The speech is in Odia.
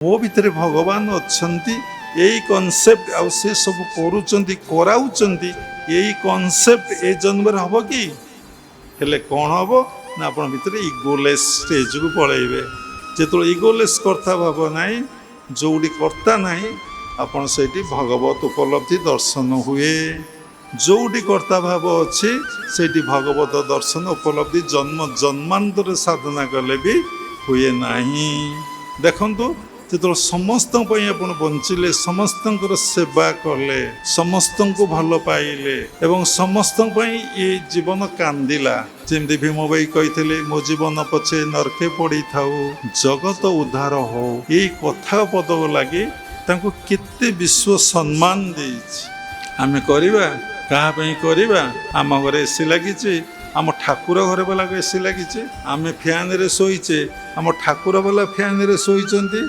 ମୋ ଭିତରେ ଭଗବାନ ଅଛନ୍ତି ଏଇ କନସେପ୍ଟ ଆଉ ସେ ସବୁ କରୁଛନ୍ତି କରାଉଛନ୍ତି ଏଇ କନସେପ୍ଟ ଏ ଜନ୍ମରେ ହବ କି? ହେଲେ କ'ଣ ହବ ନା ଆପଣ ଭିତରେ ଇଗୋଲେସ୍ ଷ୍ଟେଜକୁ ପଳେଇବେ। ଯେତେବେଳେ ଇଗୋଲେସ୍ କର୍ତ୍ତା ଭାବ ନାହିଁ, ଯେଉଁଠି କର୍ତ୍ତା ନାହିଁ, ଆପଣ ସେଇଠି ଭଗବତ ଉପଲବ୍ଧି ଦର୍ଶନ ହୁଏ। ଯେଉଁଠି କର୍ତ୍ତା ଭାବ ଅଛି ସେଇଠି ଭଗବତ ଦର୍ଶନ ଉପଲବ୍ଧି ଜନ୍ମ ଜନ୍ମାନ୍ତରରେ ସାଧନା କଲେ ବି ହୁଏ ନାହିଁ। ଦେଖନ୍ତୁ, ଯେତେବେଳେ ସମସ୍ତଙ୍କ ପାଇଁ ଆପଣ ବଞ୍ଚିଲେ, ସମସ୍ତଙ୍କର ସେବା କଲେ, ସମସ୍ତଙ୍କୁ ଭଲ ପାଇଲେ ଏବଂ ସମସ୍ତଙ୍କ ପାଇଁ ଏ ଜୀବନ କାନ୍ଦିଲା, ଯେମିତି ଭୀମ ଭାଇ କହିଥିଲେ, ମୋ ଜୀବନ ପଛେ ନର୍କେ ପଡ଼ିଥାଉ ଜଗତ ଉଦ୍ଧାର ହଉ, ଏଇ କଥା ପଦକ ଲାଗି ତାଙ୍କୁ କେତେ ବିଶ୍ୱ ସମ୍ମାନ ଦେଇଛି। ଆମେ କରିବା କାହା ପାଇଁ କରିବା? ଆମ ଘରେ ଏସି ଲାଗିଛି, ଆମ ଠାକୁର ଘରେ ବାଲାକୁ ଏସି ଲାଗିଛି, ଆମେ ଫ୍ୟାନ୍ରେ ଶୋଇଛେ, ଆମ ଠାକୁର ବାଲା ଫ୍ୟାନ୍ରେ ଶୋଇଛନ୍ତି।